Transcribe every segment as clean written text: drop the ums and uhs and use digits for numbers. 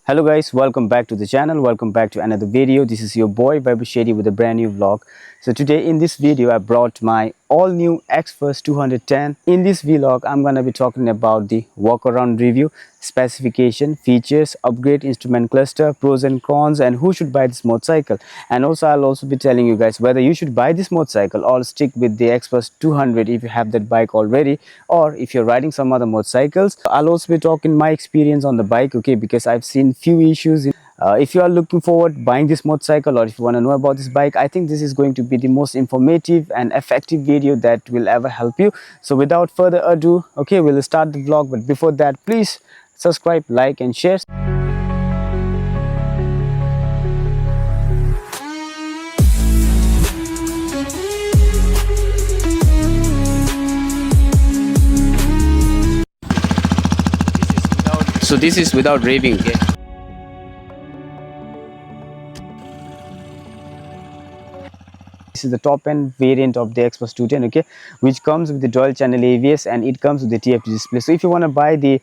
Hello guys, welcome back to the channel. Welcome back to another video. This is your boy Shady with a brand new vlog. So today in this video I brought my all new XPulse 210. In this vlog I'm gonna be talking about the walk-around review, specification, features, upgrade, instrument cluster, pros and cons, and who should buy this motorcycle. And also I'll also be telling you guys whether you should buy this motorcycle or stick with the XPulse 200 if you have that bike already, or if you're riding some other motorcycles. I'll also be talking my experience on the bike, okay, because I've seen few issues. If you are looking forward buying this motorcycle, or if you want to know about this bike, I think this is going to be the most informative and effective video that will ever help you. So without further ado, okay, we'll start the vlog. But before that, please subscribe, like and share. So this is without raving, okay. This is the top end variant of the XPulse 210, okay, which comes with the dual channel ABS and it comes with the TFT display. So if you want to buy the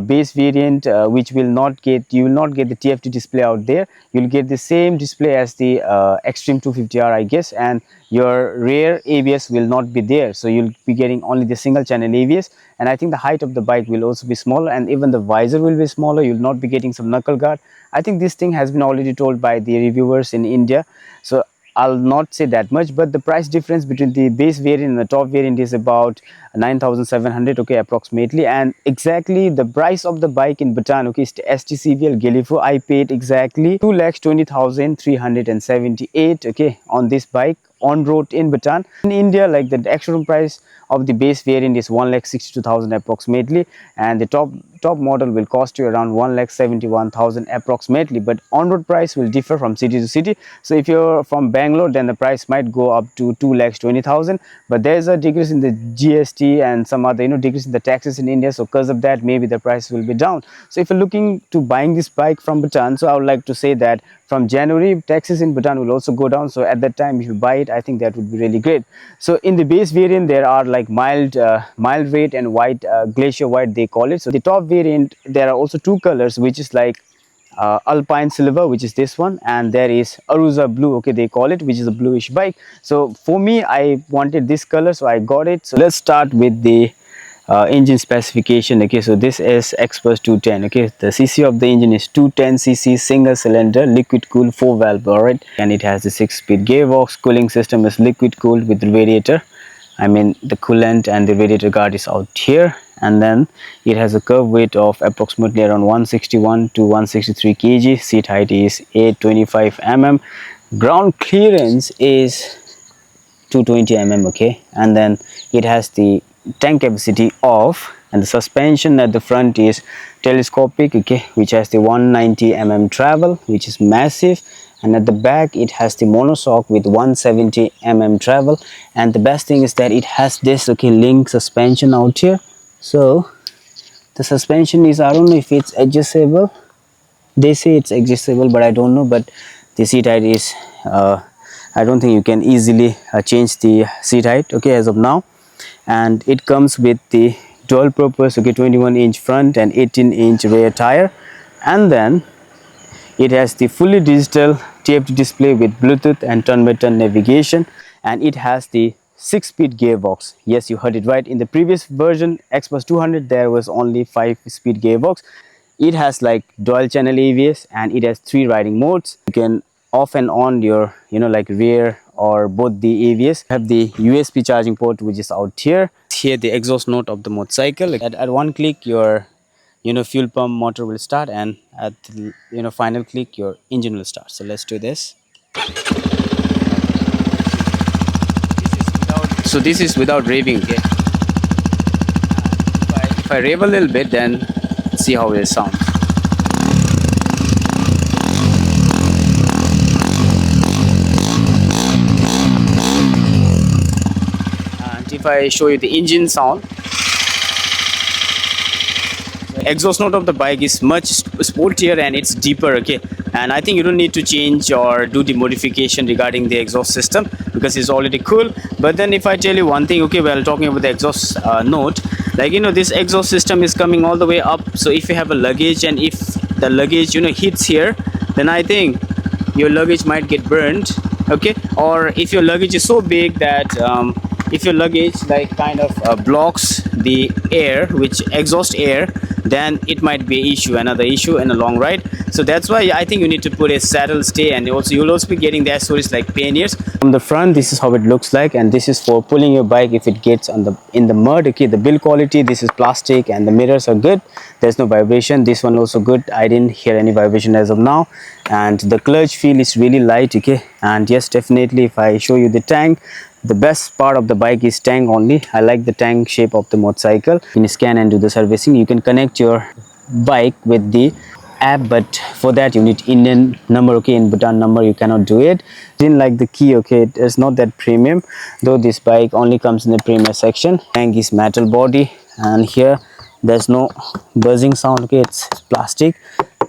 base variant, which you will not get the TFT display out there. You'll get the same display as the Extreme 250R, I guess, and your rear ABS will not be there. So you'll be getting only the single channel ABS, and I think the height of the bike will also be smaller, and even the visor will be smaller. You'll not be getting some knuckle guard. I think this thing has been already told by the reviewers in India, so I'll not say that much. But the price difference between the base variant and the top variant is about 9,700, okay, approximately. And exactly the price of the bike in Bhutan, okay, is the STCVL Gelifo. I paid exactly 2,20,378, okay, on this bike on road in Bhutan. In India, like the extra price of the base variant is 1,62,000 approximately, and the top model will cost you around 1,71,000 approximately. But on-road price will differ from city to city. So if you're from Bangalore, then the price might go up to 2,20,000. But there's a decrease in the GST and some other decrease in the taxes in India, so because of that maybe the price will be down. So if you're looking to buying this bike from Bhutan, so I would like to say that from January taxes in Bhutan will also go down. So at that time if you buy it, I think that would be really great. So in the base variant there are like mild red and white, glacier white they call it. So the top variant there are also two colors, which is like Alpine Silver, which is this one, and there is Arusa Blue, okay, they call it, which is a bluish bike. So for me, I wanted this color, so I got it. So let's start with the engine specification, okay. So this is XPulse 210, okay. The cc of the engine is 210cc single cylinder liquid cooled 4-valve, all right, and it has the 6-speed gearbox. Cooling system is liquid cooled with radiator, I mean the coolant, and the radiator guard is out here. And then it has a curve weight of approximately around 161 to 163 kg. Seat height is 825 mm. Ground clearance is 220 mm, okay. And then it has the tank capacity of, and the suspension at the front is telescopic, okay, which has the 190 mm travel, which is massive. And at the back it has the monoshock with 170 mm travel. And the best thing is that it has this, okay, link suspension out here. So the suspension is, I don't know if it's adjustable. They say it's adjustable, but I don't know. But the seat height is I don't think you can easily change the seat height, okay, as of now. And it comes with the dual purpose, okay, 21-inch front and 18-inch rear tire. And then it has the fully digital TFT display with Bluetooth and turn-by-turn navigation, and it has the 6-speed gearbox. Yes, you heard it right. In the previous version XPulse 200 there was only 5-speed gearbox. It has like dual channel ABS, and it has 3 riding modes. You can off and on your like rear or both the ABS. You have the USB charging port, which is out here. Here the exhaust note of the motorcycle. At one click your fuel pump motor will start, and at the final click your engine will start. So let's do this. So this is without raving, okay. If I rave a little bit, then see how it sounds. And if I show you the engine sound, the exhaust note of the bike is much sportier and it's deeper, okay. And I think you don't need to change or do the modification regarding the exhaust system because it's already cool. But then if I tell you one thing, okay, while talking about the exhaust note, like this exhaust system is coming all the way up. So if you have a luggage and if the luggage hits here, then I think your luggage might get burned. Okay, or if your luggage is so big that if your luggage like kind of blocks the air, which exhaust air, then it might be an issue, another issue in a long ride. So that's why I think you need to put a saddle stay, and also you'll also be getting the accessories like panniers. From the front, this is how it looks like, and this is for pulling your bike if it gets on in the mud. Okay, the build quality, this is plastic, and the mirrors are good. There's no vibration. This one also good. I didn't hear any vibration as of now, and the clutch feel is really light. Okay, and yes, definitely if I show you the tank, the best part of the bike is tank only. I like the tank shape of the motorcycle. You can scan and do the servicing. You can connect your bike with the app, but for that you need Indian number. Okay, in Bhutan number you cannot do it. Didn't like the key. Okay, it is not that premium, though this bike only comes in the premium section. Tank is metal body, and here there's no buzzing sound. Okay, it's plastic,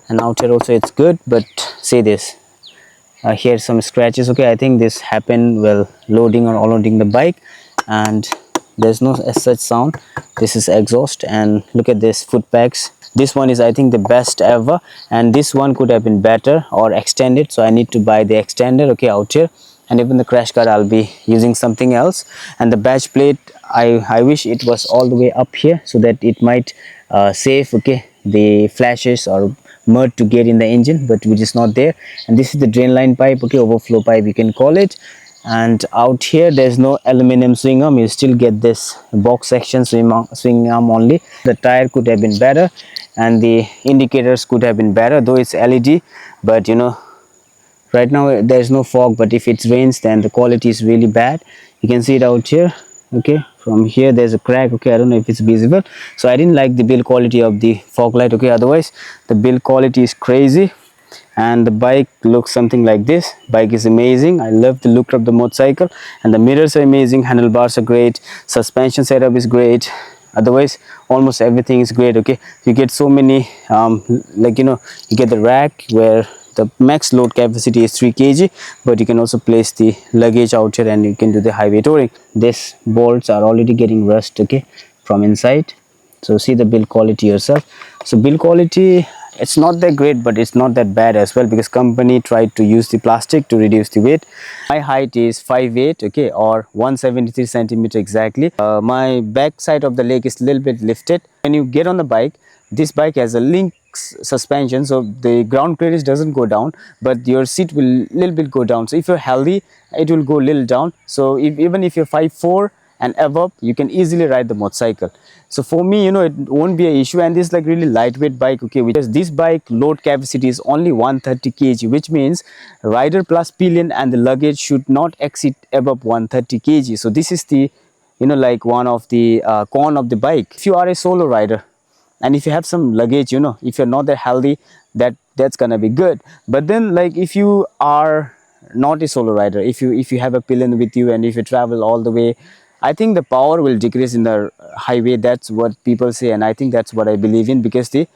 and out here also it's good, but say this, here's some scratches. Okay, I think this happened while loading or unloading the bike, and there's no as such sound. This is exhaust, and look at this foot pegs. This one is I think the best ever, and this one could have been better or extended, so I need to buy the extender. Okay, out here, and even the crash guard I'll be using something else. And the badge plate, I wish it was all the way up here so that it might save okay the flashes or mud to get in the engine, but which is not there. And this is the drain line pipe. Okay, overflow pipe you can call it. And out here there's no aluminum swing arm. You still get this box section swing arm only. The tire could have been better, and the indicators could have been better, though it's LED. But right now there's no fog, but if it rains then the quality is really bad. You can see it out here. Okay, from here there's a crack. Okay, I don't know if it's visible. So I didn't like the build quality of the fog light. Okay, otherwise the build quality is crazy, and the bike looks something like this. Bike is amazing. I love the look of the motorcycle, and the mirrors are amazing. Handlebars are great. Suspension setup is great. Otherwise almost everything is great. Okay, you get so many you get the rack where the max load capacity is 3 kg, but you can also place the luggage out here and you can do the highway touring. These bolts are already getting rust okay from inside, so see the build quality yourself. So build quality, it's not that great, but it's not that bad as well, because company tried to use the plastic to reduce the weight. My height is 5'8", okay, or 173 centimeter exactly. My back side of the leg is a little bit lifted. When you get on the bike, this bike has a link suspension, so the ground clearance doesn't go down, but your seat will little bit go down. So if you're healthy, it will go little down. So even if you're 5'4" and above, you can easily ride the motorcycle. So for me, it won't be an issue. And this is like really lightweight bike, okay, because this bike load capacity is only 130 kg, which means rider plus pillion and the luggage should not exceed above 130 kg. So this is the like one of the con of the bike. If you are a solo rider and if you have some luggage, if you're not that healthy, that's gonna be good. But then like if you are not a solo rider, if you have a pillion with you and if you travel all the way, I think the power will decrease in the highway. That's what people say, and I think that's what I believe in, because the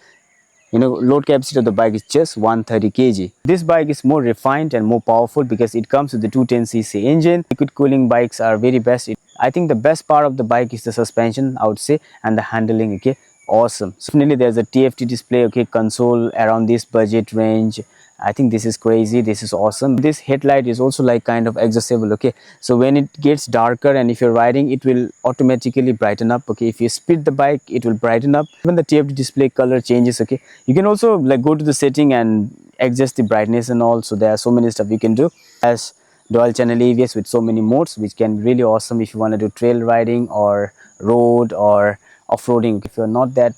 load capacity of the bike is just 130 kg. This bike is more refined and more powerful because it comes with the 210cc engine. Liquid cooling bikes are very best. I think the best part of the bike is the suspension, I would say, and the handling. Okay, awesome. So definitely there's a TFT display, okay, console around this budget range. I think this is crazy. This is awesome. This headlight is also like kind of adjustable. Okay, so when it gets darker and if you're riding, it will automatically brighten up. Okay, if you speed the bike, it will brighten up. Even the TFT display color changes. Okay, you can also like go to the setting and adjust the brightness and all. So there are so many stuff you can do. As dual channel ABS with so many modes, which can be really awesome if you want to do trail riding or road or off-roading. If you're not that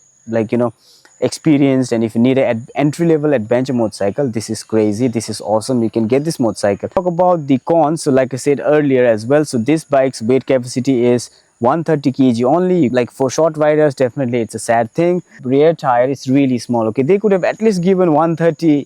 experienced, and if you need an entry-level adventure motorcycle, this is crazy. This is awesome. You can get this motorcycle. Talk about the cons. So like I said earlier as well, so this bike's weight capacity is 130 kg only. Like for short riders, definitely it's a sad thing. Rear tire is really small. Okay, they could have at least given 130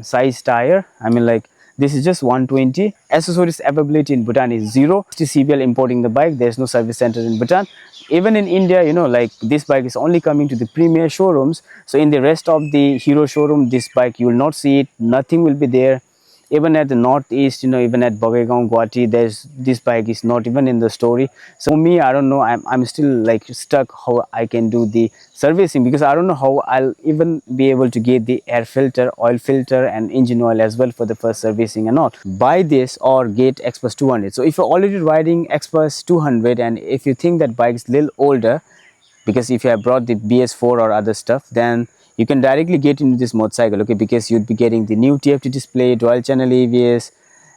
size tire. I mean, like this is just 120. Accessories availability in Bhutan is 0. CBL importing the bike. There's no service center in Bhutan. Even in India, like this bike is only coming to the premier showrooms. So in the rest of the Hero showroom, this bike you will not see it. Nothing will be there. even at the northeast, even at Bogaigaon, Guwahati, there's this bike is not even in the story. So for me, I don't know, I'm still like stuck how I can do the servicing, because I don't know how I'll even be able to get the air filter, oil filter and engine oil as well for the first servicing and all. Buy this or get XPulse 200. So if you're already riding XPulse 200 and if you think that bike is a little older, because if you have brought the BS4 or other stuff, then you can directly get into this motorcycle, okay, because you'd be getting the new TFT display, dual channel ABS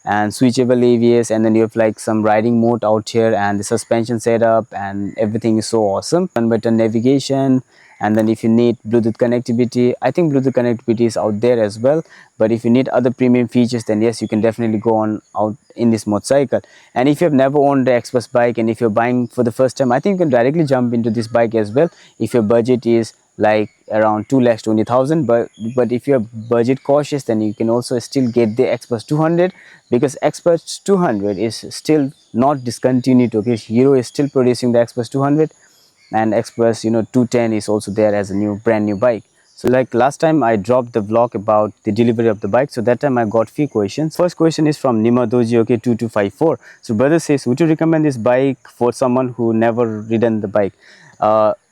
and switchable ABS, and then you have like some riding mode out here and the suspension setup and everything is so awesome. One button navigation, and then if you need Bluetooth connectivity, I think Bluetooth connectivity is out there as well, but if you need other premium features, then yes, you can definitely go on out in this motorcycle. And if you have never owned the XPulse bike and if you're buying for the first time, I think you can directly jump into this bike as well if your budget is like around 2,20,000. But if you're budget cautious, then you can also still get the XPulse 200, because XPulse 200 is still not discontinued, okay. Hero is still producing the XPulse 200, and XPulse 210 is also there as a brand new bike. So like last time I dropped the vlog about the delivery of the bike, so that time I got few questions. First question is from Nimadoji, okay, 2254. So brother says, would you recommend this bike for someone who never ridden the bike?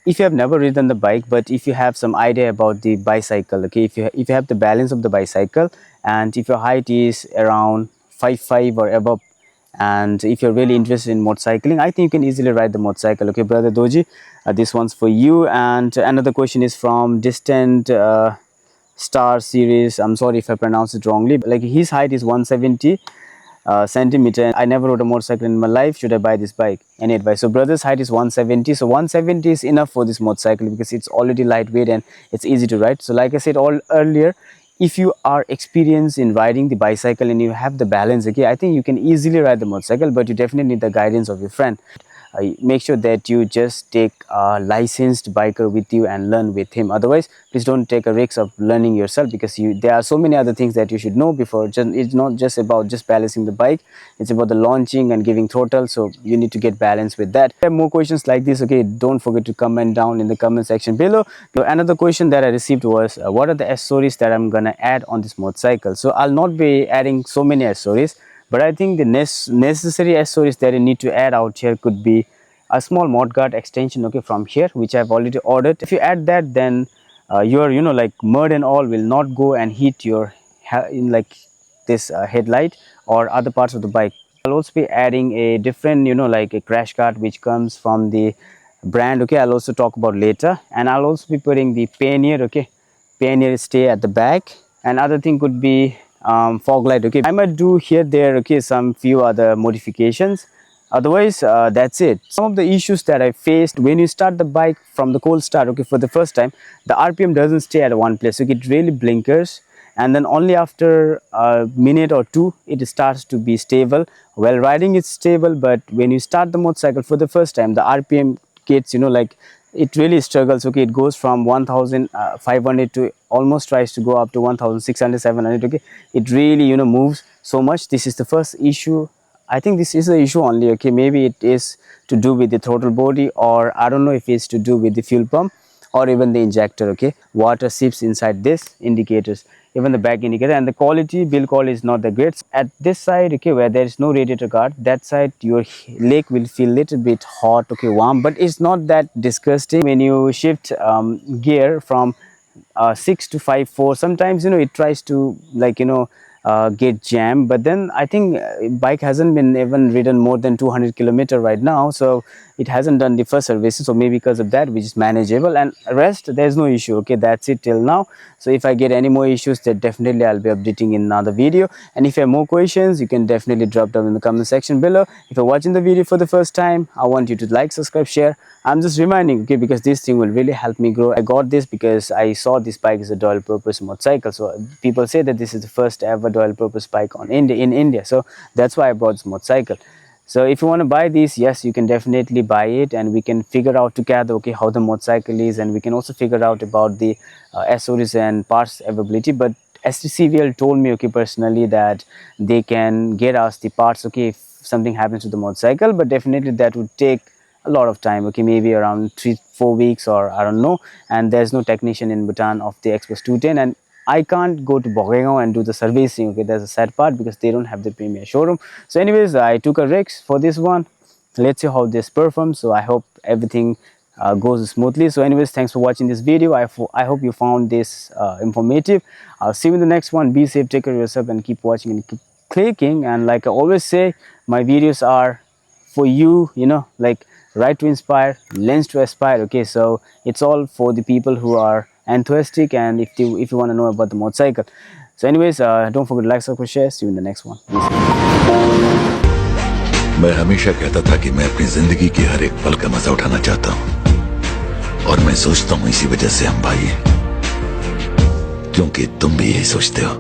If you have never ridden the bike, but if you have some idea about the bicycle, okay, if you have the balance of the bicycle, and if your height is around 5'5" or above, and if you're really interested in motorcycling, I think you can easily ride the motorcycle, okay brother Doji. This one's for you. And another question is from distant star series. I'm sorry if I pronounce it wrongly, but like his height is 170 centimeter. I never rode a motorcycle in my life, should I buy this bike? Any advice? So brother's height is 170, so 170 is enough for this motorcycle because it's already lightweight and it's easy to ride. So like I said earlier, if you are experienced in riding the bicycle and you have the balance, okay, I think you can easily ride the motorcycle, but you definitely need the guidance of your friend. Make sure that you just take a licensed biker with you and learn with him. Otherwise, please don't take a risk of learning yourself, because there are so many other things that you should know before. It's not just about just balancing the bike, it's about the launching and giving throttle, so you need to get balance with that. If you have more questions like this, okay, don't forget to comment down in the comment section below. So another question that I received was, what are the accessories that I'm gonna add on this motorcycle? So I'll not be adding so many accessories, but I think the necessary accessories that you need to add out here could be a small mudguard extension, okay, from here, which I've already ordered. If you add that, then your like mud and all will not go and hit your in like this headlight or other parts of the bike. I'll also be adding a different like a crash guard which comes from the brand, okay. I'll also talk about later. And I'll also be putting the pannier, okay, pannier stay at the back. And other thing could be fog light, okay. I might do here there, okay, some few other modifications. Otherwise, that's it. Some of the issues that I faced when you start the bike from the cold start, okay, for the first time, the RPM doesn't stay at one place, okay, it really blinkers, and then only after a minute or two it starts to be stable. While riding it's stable, but when you start the motorcycle for the first time, the RPM gets like it really struggles, okay. It goes from 1500 to almost tries to go up to 1600, 700, okay. It really moves so much. This is the first issue. I think this is the issue only, okay. Maybe it is to do with the throttle body, or I don't know if it's to do with the fuel pump or even the injector, okay. Water seeps inside this indicators, even the back indicator. And the build quality is not that great. At this side, okay, where there is no radiator guard, that side your leg will feel little bit hot, okay, warm, but it's not that disgusting. When you shift gear from 6 to 5 4, sometimes it tries to like get jammed. But then I think bike hasn't been even ridden more than 200 kilometer right now, so it hasn't done the first services, so maybe because of that, which is manageable. And rest, there's no issue, okay. That's it till now. So if I get any more issues, then definitely I'll be updating in another video. And if you have more questions, you can definitely drop down in the comment section below. If you're watching the video for the first time, I want you to like, subscribe, share. I'm just reminding, okay, because this thing will really help me grow. I got this because I saw this bike is a dual purpose motorcycle. So people say that this is the first ever dual purpose bike in India. So that's why I bought this motorcycle. So if you want to buy these, yes, you can definitely buy it, and we can figure out together, okay, how the motorcycle is, and we can also figure out about the accessories and parts availability. But STCVL told me, okay, personally, that they can get us the parts, okay, if something happens to the motorcycle, but definitely that would take a lot of time, okay, maybe around 3-4 weeks, or I don't know. And there's no technician in Bhutan of the XPulse 210, and I can't go to Bogegao and do the servicing. Okay, that's a sad part because they don't have the premier showroom. So anyways, I took a risk for this one. Let's see how this performs. So I hope everything goes smoothly. So anyways, thanks for watching this video. I hope you found this informative. I'll see you in the next one. Be safe, take care of yourself, and keep watching and keep clicking. And like I always say, my videos are for you, you know, like right to inspire, lens to aspire. Okay, so it's all for the people who are enthusiastic and if you want to know about the motorcycle. So anyways, don't forget to like, subscribe, share. See you in the next one. मैं हमेशा कहता था कि मैं अपनी जिंदगी की हर एक पल का मजा उठाना चाहता हूं और मैं सोचता हूं इसी वजह से हम भाई हैं क्योंकि तुम भी यही सोचते हो।